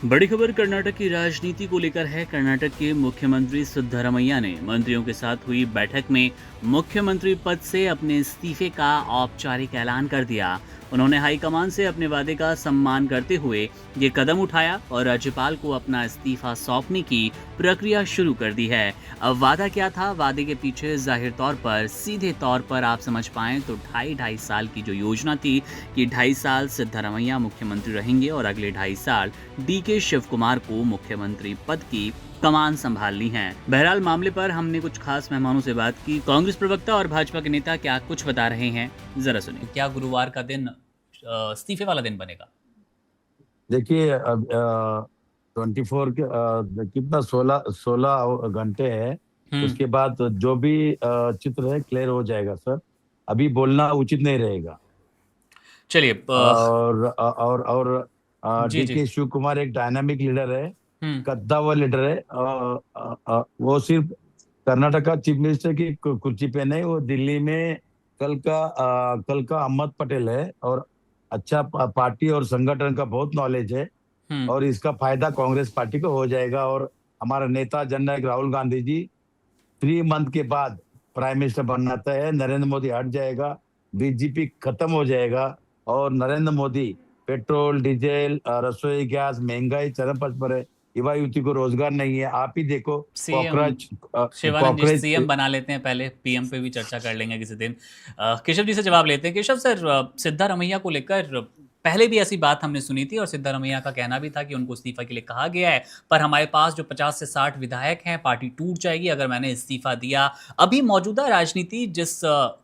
बड़ी खबर कर्नाटक की राजनीति को लेकर है। कर्नाटक के मुख्यमंत्री सिद्धरमैया ने मंत्रियों के साथ हुई बैठक में मुख्यमंत्री पद से अपने इस्तीफे का औपचारिक ऐलान कर दिया। उन्होंने हाईकमान से अपने वादे का सम्मान करते हुए ये कदम उठाया और राज्यपाल को अपना इस्तीफा सौंपने की प्रक्रिया शुरू कर दी है। अब वादा क्या था? वादे के पीछे जाहिर तौर पर, सीधे तौर पर आप समझ पाएं तो ढाई ढाई साल की जो योजना थी कि 2.5 साल सिद्धरमैया मुख्यमंत्री रहेंगे और अगले 2.5 साल डीके शिव कुमार को मुख्यमंत्री पद की कमान संभालनी है। बहरहाल मामले पर हमने कुछ खास मेहमानों से बात की। कांग्रेस प्रवक्ता और भाजपा के नेता क्या कुछ बता रहे हैं, जरा सुनिए। क्या गुरुवार का दिन इस्तीफे वाला दिन बनेगा? देखिए, अब 24 के कितना 16 घंटे है। उसके बाद जो भी चित्र है क्लियर हो जाएगा सर। अभी बोलना उचित नहीं रहेगा। चलिए। और जी जी। डीके शिव कुमार एक डायनामिक लीडर है, हम्म। कद्दावर लीडर है। वो सिर्फ कर्नाटक का चीफ मिनिस्टर की कुर्सी पे नहीं, वो दिल्ली में कल का अहमद पटेल है। और अच्छा पार्टी और संगठन का बहुत नॉलेज है। हम्म। और इसका फायदा कांग्रेस पार्टी को हो जाएगा। और हमारा नेता जननायक राहुल गांधी जी 3 मंथ के बाद प्राइम मिनिस्टर बनना तय है। नरेंद्र मोदी हट जाएगा, बीजेपी खत्म हो जाएगा। और नरेंद्र मोदी पेट्रोल डीजल रसोई गैस महंगाई चरम पर है। युवा युवती को रोजगार नहीं है, आप ही देखो। सीएम कॉकरोच शिवानंद जी, कॉकरोच सीएम बना लेते हैं पहले, पीएम पे भी चर्चा कर लेंगे किसी दिन। केशव जी से जवाब लेते हैं। केशव सर, सिद्धारमैया को लेकर पहले भी ऐसी बात हमने सुनी थी और सिद्धारमैया का कहना भी था कि उनको इस्तीफा के लिए कहा गया है, पर हमारे पास जो 50 से 60 विधायक हैं, पार्टी टूट जाएगी अगर मैंने इस्तीफा दिया। अभी मौजूदा राजनीति जिस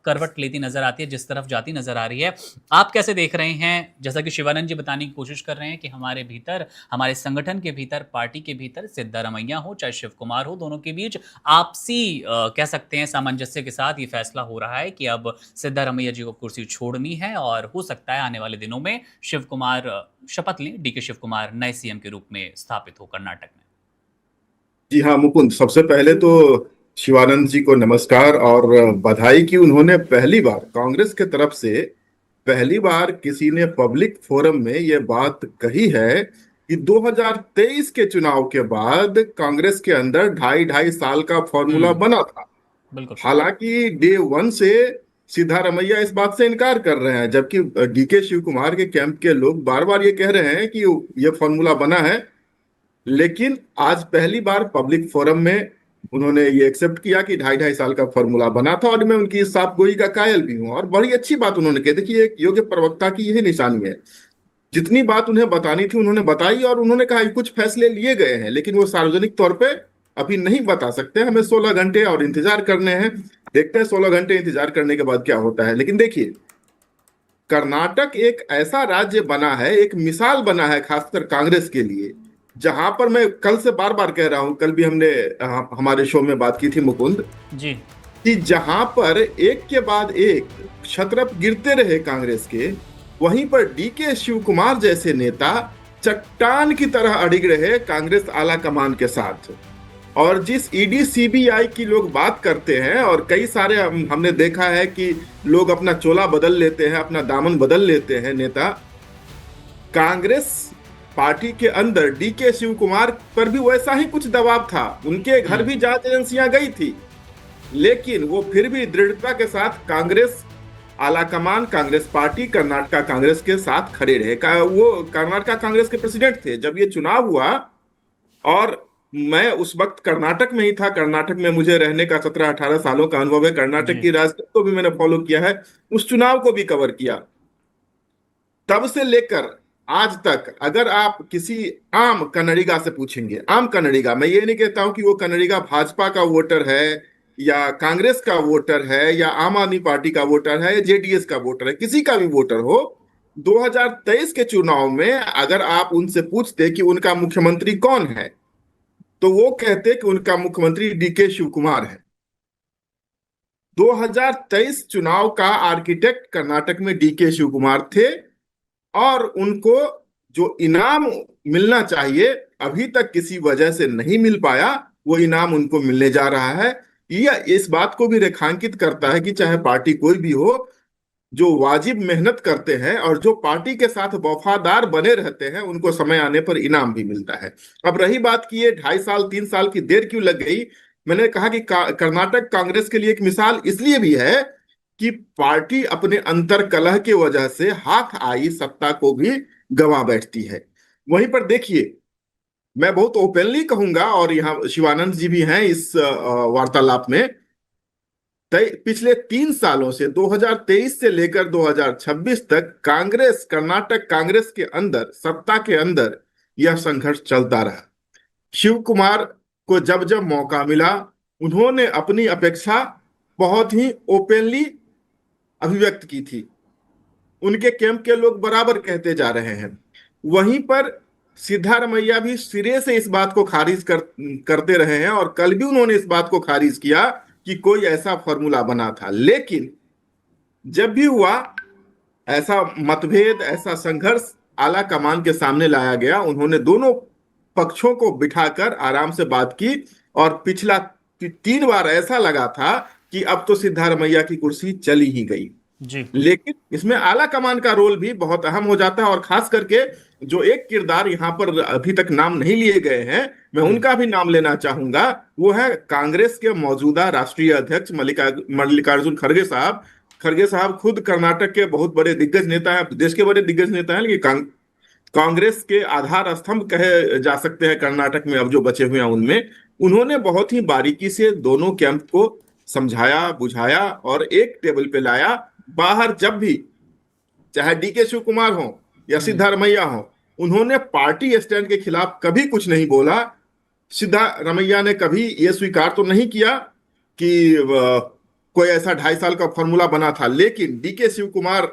करवट लेती नजर आती है, जिस तरफ जाती नजर आ रही है, आप कैसे देख रहे हैं? जैसा कि शिवानंद जी बताने की कोशिश कर रहे हैं कि हमारे भीतर, हमारे संगठन के भीतर, पार्टी के भीतर सिद्धारमैया हो चाहे शिव कुमार हो, दोनों के बीच आपसी कह सकते हैं सामंजस्य के साथ ये फैसला हो रहा है कि अब सिद्धारमैया जी को कुर्सी छोड़नी है और हो सकता है आने वाले दिनों में शिव कुमार शपथ लें, डीके शिव कुमार नए सीएम के रूप में स्थापित हो कर्नाटक में। जी हाँ मुकुंद, सबसे पहले तो शिवानंद जी को नमस्कार और बधाई कि उन्होंने पहली बार कांग्रेस के तरफ से पहली बार किसी ने पब्लिक फोरम में ये बात कही है कि 2023 के चुनाव के बाद कांग्रेस के अंदर ढाई ढाई साल का फॉर्मूला हम्म। बना था। बिल्कुल। हालांकि डे वन से सिद्धारमैया इस बात से इनकार कर रहे हैं, जबकि डीके शिव कुमार के कैंप के लोग बार बार ये कह रहे हैं कि ये फॉर्मूला बना है। लेकिन आज पहली बार पब्लिक फोरम में उन्होंने ये एक्सेप्ट किया कि ढाई ढाई साल का फॉर्मूला बना था। और मैं उनकी इस साफगोई का कायल भी हूं और बड़ी अच्छी बात उन्होंने कही। देखिए, एक योग्य प्रवक्ता की यही निशानी है, जितनी बात उन्हें बतानी थी उन्होंने बताई। और उन्होंने कहा कि कुछ फैसले लिए गए हैं लेकिन वो सार्वजनिक तौर पे अभी नहीं बता सकते। हमें 16 घंटे और इंतजार करने हैं, देखते हैं 16 घंटे इंतजार करने के बाद क्या होता है। लेकिन देखिए, कर्नाटक एक ऐसा राज्य बना है, एक मिसाल बना है खासकर कांग्रेस के लिए, जहां पर मैं कल से बार बार कह रहा हूं, कल भी हमने हमारे शो में बात की थी मुकुंद, जी। कि जहां पर एक के बाद एक छत्रप गिरते रहे कांग्रेस के, वहीं पर डीके शिव कुमार जैसे नेता चट्टान की तरह अडिग रहे कांग्रेस आला कमान के साथ। और जिस ईडी सीबीआई की लोग बात करते हैं, और कई सारे हमने देखा है कि लोग अपना चोला बदल लेते हैं, अपना दामन बदल लेते हैं नेता, कांग्रेस पार्टी के अंदर डीके शिव कुमार पर भी वैसा ही कुछ दबाव था। उनके घर भी जांच एजेंसियां गई थी, लेकिन वो फिर भी दृढ़ता के साथ कांग्रेस आलाकमान, कांग्रेस पार्टी, कर्नाटका कांग्रेस के साथ खड़े रहे। वो कर्नाटका कांग्रेस के प्रेसिडेंट थे जब ये चुनाव हुआ। और मैं उस वक्त कर्नाटक में ही था। कर्नाटक में मुझे रहने का 17-18 सालों का अनुभव है। कर्नाटक की राजनीति को भी मैंने फॉलो किया है, उस चुनाव को भी कवर किया। तब से लेकर आज तक अगर आप किसी आम कन्नडिगा से पूछेंगे, आम कन्नडिगा, मैं ये नहीं कहता हूं कि वो कन्नडिगा भाजपा का वोटर है या कांग्रेस का वोटर है या आम आदमी पार्टी का वोटर है या जेडीएस का वोटर है, किसी का भी वोटर हो, 2023 के चुनाव में अगर आप उनसे पूछते कि उनका मुख्यमंत्री कौन है, तो वो कहते कि उनका मुख्यमंत्री डीके शिव कुमार है। 2023 चुनाव का आर्किटेक्ट कर्नाटक में डीके शिव कुमार थे। और उनको जो इनाम मिलना चाहिए अभी तक किसी वजह से नहीं मिल पाया, वो इनाम उनको मिलने जा रहा है। यह इस बात को भी रेखांकित करता है कि चाहे पार्टी कोई भी हो, जो वाजिब मेहनत करते हैं और जो पार्टी के साथ वफादार बने रहते हैं, उनको समय आने पर इनाम भी मिलता है। अब रही बात कि ये 2.5 साल 3 साल की देर क्यों लग गई, मैंने कहा कि कर्नाटक कांग्रेस के लिए एक मिसाल इसलिए भी है कि पार्टी अपने अंतर कलह की वजह से हाथ आई सत्ता को भी गंवा बैठती है। वहीं पर देखिए, मैं बहुत ओपनली कहूंगा, और यहाँ शिवानंद जी भी हैं इस वार्तालाप में, पिछले 3 सालों से 2023 से लेकर 2026 तक कांग्रेस, कर्नाटक कांग्रेस के अंदर, सत्ता के अंदर यह संघर्ष चलता रहा। शिव कुमार को जब जब मौका मिला, उन्होंने अपनी अपेक्षा बहुत ही ओपनली अभिव्यक्त की थी। उनके कैंप के लोग बराबर कहते जा रहे हैं। वहीं पर सिद्धारमैया भी सिरे से इस बात को खारिज करते रहे हैं, और कल भी उन्होंने इस बात को खारिज किया कि कोई ऐसा फॉर्मूला बना था। लेकिन जब भी हुआ ऐसा मतभेद, ऐसा संघर्ष आला कमान के सामने लाया गया, उन्होंने दोनों पक्षों को बिठाकर आराम से बात की, और पिछला 3 बार ऐसा लगा था कि अब तो सिद्धारमैया की कुर्सी चली ही गई जी। लेकिन इसमें आला कमान का रोल भी बहुत अहम हो जाता है। और खास करके जो एक किरदार यहाँ पर अभी तक नाम नहीं लिए गए हैं, मैं उनका भी नाम लेना चाहूंगा। वो है कांग्रेस के मौजूदा राष्ट्रीय अध्यक्ष मल्लिकार्जुन खड़गे साहब। खड़गे साहब खुद कर्नाटक के बहुत बड़े दिग्गज नेता हैं, देश के बड़े दिग्गज नेता हैं, लेकिन कांग्रेस के आधार स्तंभ कहे जा सकते हैं कर्नाटक में अब जो बचे हुए हैं उनमें। उन्होंने बहुत ही बारीकी से दोनों कैंप को समझाया, बुझाया और एक टेबल पे लाया। बाहर जब भी, चाहे डीके शिव कुमार हो या सिद्धारमैया हो, उन्होंने पार्टी स्टैंड के खिलाफ कभी कुछ नहीं बोला। सिद्धारमैया ने कभी यह स्वीकार तो नहीं किया कि कोई ऐसा 2.5 साल का फॉर्मूला बना था, लेकिन डीके शिव कुमार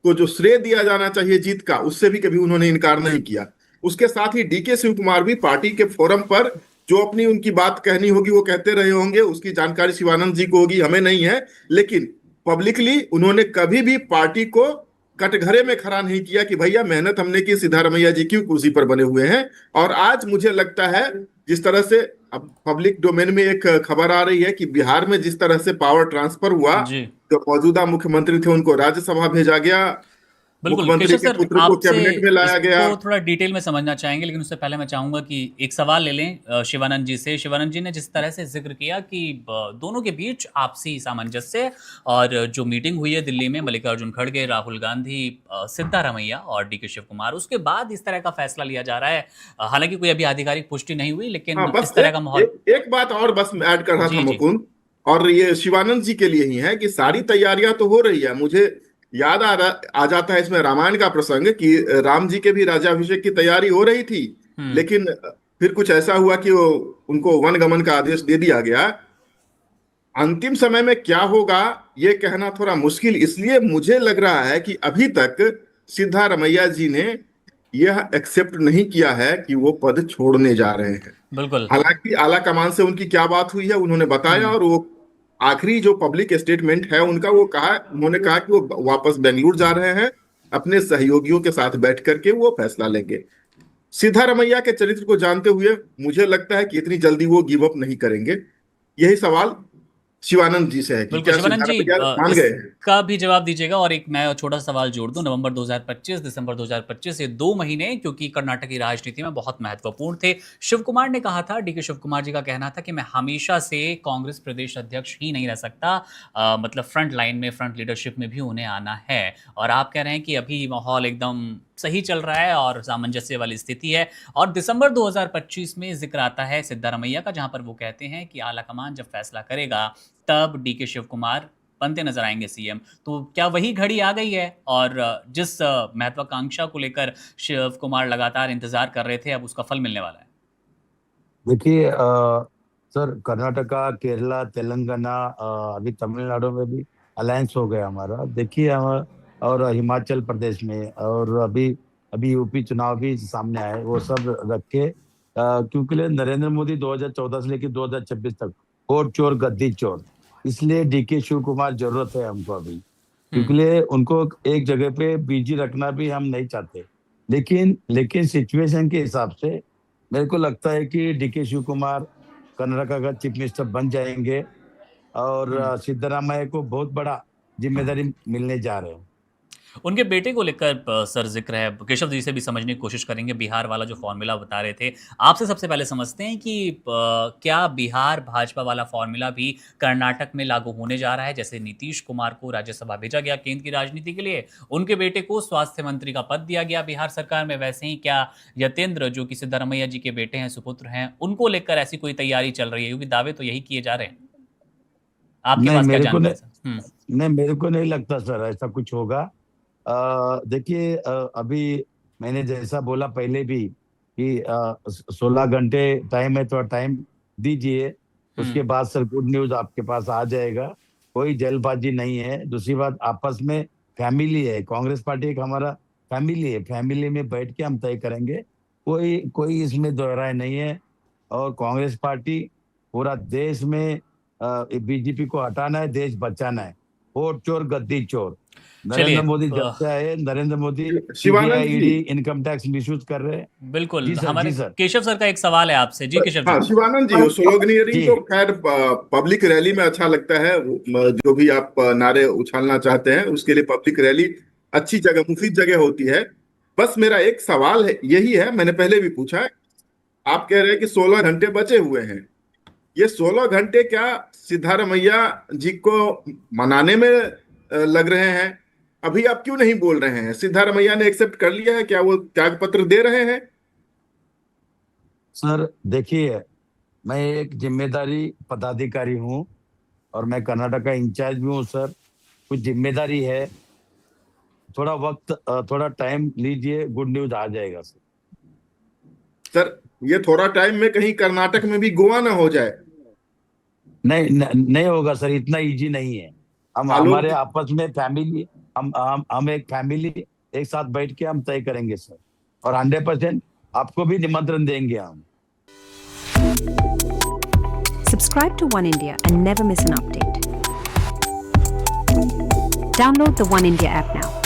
को जो श्रेय दिया जाना चाहिए जीत का, उससे भी कभी उन्होंने इनकार नहीं किया। उसके साथ ही डीके शिव कुमार भी पार्टी के फोरम पर जो अपनी उनकी बात कहनी होगी वो कहते रहे होंगे, उसकी जानकारी शिवानंद जी को होगी, हमें नहीं है। लेकिन पब्लिकली उन्होंने कभी भी पार्टी को कटघरे में खड़ा नहीं किया कि भैया मेहनत हमने की, सिद्धारमैया जी क्यों कुर्सी पर बने हुए हैं। और आज मुझे लगता है जिस तरह से अब पब्लिक डोमेन में एक खबर आ रही है कि बिहार में जिस तरह से पावर ट्रांसफर हुआ, जो मौजूदा मुख्यमंत्री थे उनको राज्यसभा भेजा गया, बिल्कुल मुख्यमंत्री केशव के सर, पुत्र को आपसे कैबिनेट में लाया गया। इसको थोड़ा डिटेल में समझना चाहेंगे, लेकिन उससे पहले मैं चाहूंगा कि एक सवाल ले लें शिवानंद जी से। शिवानंद जी ने जिस तरह से जिक्र किया कि दोनों के बीच आपसी सामंजस्य, और जो मीटिंग हुई है दिल्ली में मल्लिकार्जुन खड़गे, राहुल गांधी, सिद्धारमैया और डीके शिव कुमार, उसके बाद इस तरह का फैसला लिया जा रहा है। हालांकि कोई अभी आधिकारिक पुष्टि नहीं हुई, लेकिन बस इस तरह का माहौल। एक बात और बस ऐड कर रहा था जी जी। मुकुंद, और ये शिवानंद जी के लिए ही है कि सारी तैयारियां तो हो रही है। मुझे याद आ जाता है इसमें रामायण का प्रसंग कि राम जी के भी राज्याभिषेक की तैयारी हो रही थी, लेकिन फिर कुछ ऐसा हुआ कि वो उनको वनगमन का आदेश दे दिया गया। अंतिम समय में क्या होगा ये कहना थोड़ा मुश्किल इसलिए मुझे लग रहा है कि अभी तक सिद्धारमैया जी ने यह एक्सेप्ट नहीं किया है कि वो पद छोड़ने जा रहे हैं। बिल्कुल। हालांकि आला कमान से उनकी क्या बात हुई है उन्होंने बताया, और वो आखिरी जो पब्लिक स्टेटमेंट है उनका, वो उन्होंने कहा कि वो वापस बेंगलुरु जा रहे हैं, अपने सहयोगियों के साथ बैठ करके वो फैसला लेंगे। सिद्धारमैया के चरित्र को जानते हुए मुझे लगता है कि इतनी जल्दी वो गिव अप नहीं करेंगे। यही सवाल शिवानंद जी से है कि क्या शिवानंद जी सिद्धारमैया मान गए हैं? का भी जवाब दीजिएगा, और एक मैं छोटा सवाल जोड़ दूं। नवंबर 2025, दिसंबर 2025, ये 2 महीने क्योंकि कर्नाटक की राजनीति में बहुत महत्वपूर्ण थे। शिव कुमार ने कहा था, डीके शिव कुमार जी का कहना था कि मैं हमेशा से कांग्रेस प्रदेश अध्यक्ष ही नहीं रह सकता, मतलब फ्रंट लाइन में, फ्रंट लीडरशिप में भी उन्हें आना है। और आप कह रहे हैं कि अभी माहौल एकदम सही चल रहा है और सामंजस्य वाली स्थिति है। और दिसंबर 2025 में जिक्र आता है सिद्धारमैया का, जहां पर वो कहते हैं कि आलाकमान जब फैसला करेगा तब डीके शिव कुमार बनते नजर आएंगे सीएम। तो क्या वही घड़ी आ गई है, और जिस महत्वाकांक्षा को लेकर शिव कुमार लगातार इंतजार कर रहे थे, अब उसका फल मिलने वाला है? देखिए सर, कर्नाटका, केरला, तेलंगाना, अभी तमिलनाडु में भी अलायंस हो गया हमारा। देखिए और हिमाचल प्रदेश में, और अभी अभी यूपी चुनाव भी सामने आए, वो सब रख के क्योंकि नरेंद्र मोदी 2014 से लेकर 2026 तक वोट चोर गद्दी चोर, इसलिए डीके शिव कुमार जरूरत है हमको अभी, क्योंकि उनको एक जगह पे बिजी रखना भी हम नहीं चाहते। लेकिन सिचुएशन के हिसाब से मेरे को लगता है कि डीके शिव कुमार कर्नाटका का चीफ मिनिस्टर बन जाएंगे, और सिद्धरामैया को बहुत बड़ा जिम्मेदारी मिलने जा रहे हैं। उनके बेटे को लेकर सर जिक्र है, केशव जी से भी समझने की कोशिश करेंगे। बिहार वाला जो फॉर्मूला बता रहे थे, आपसे सबसे पहले समझते हैं कि क्या बिहार भाजपा वाला फॉर्मूला भी कर्नाटक में लागू होने जा रहा है? जैसे नीतीश कुमार को राज्यसभा भेजा गया केंद्र की राजनीति के लिए, उनके बेटे को स्वास्थ्य मंत्री का पद दिया गया बिहार सरकार में, वैसे ही क्या यतेंद्र जो कि सिद्धरमैया जी के बेटे हैं, सुपुत्र हैं, उनको लेकर ऐसी कोई तैयारी चल रही है? क्योंकि दावे तो यही किए जा रहे हैं। आपके नहीं पास क्या मेरे को जानकारी नहीं, है सर? नहीं मेरे को नहीं लगता सर ऐसा कुछ होगा। देखिए अभी मैंने जैसा बोला पहले भी कि 16 घंटे टाइम है, थोड़ा टाइम दीजिए, उसके बाद सर गुड न्यूज आपके पास आ जाएगा। कोई जल्दबाजी नहीं है। दूसरी बात, आपस में फैमिली है, कांग्रेस पार्टी एक हमारा फैमिली है, फैमिली में बैठ के हम तय करेंगे। कोई कोई इसमें दो राय नहीं है। और कांग्रेस पार्टी पूरा देश में बीजेपी को हटाना है, देश बचाना है। वोट चोर गद्दी चोर, चलिए नरेंद्र मोदी जब से आए, नरेंद्र मोदी शिवानंद सीबीआई जी, ईडी इनकम टैक्स मिसयूज कर रहे हैं। बिल्कुल, जी सर, हमारे जी सर, केशव सर का एक सवाल है आपसे। जी केशव जी। हाँ शिवानंद जी, वो स्लोगनियरिंग जी तो खैर पब्लिक रैली में अच्छा लगता है। जो भी आप नारे उछालना चाहते हैं उसके लिए पब्लिक रैली अच्छी जगह, मुफीद जगह होती है। बस मेरा एक सवाल है, यही है, मैंने पहले भी पूछा है। आप कह रहे हैं कि 16 घंटे बचे हुए हैं। ये 16 घंटे क्या सिद्धारमैया जी को मनाने में लग रहे हैं? अभी आप क्यों नहीं बोल रहे हैं? सिद्धारमैया ने एक्सेप्ट कर लिया है क्या? वो त्याग पत्र दे रहे हैं? सर, देखिए मैं एक जिम्मेदारी पदाधिकारी हूँ और मैं कर्नाटक का इंचार्ज भी हूँ सर। कुछ जिम्मेदारी है, थोड़ा वक्त, थोड़ा टाइम लीजिए, गुड न्यूज आ जाएगा सर। सर, ये थोड़ा टाइम में कहीं कर्नाटक में भी गोवा ना हो जाए। नहीं होगा सर, इतना इजी नहीं है। हम आलोक हमारे जी, आपस में फैमिली, हम एक फैमिली एक साथ बैठ के हम तय करेंगे सर। और 100% आपको भी निमंत्रण देंगे हम। Subscribe to One India and never miss an update. Download the One India app now.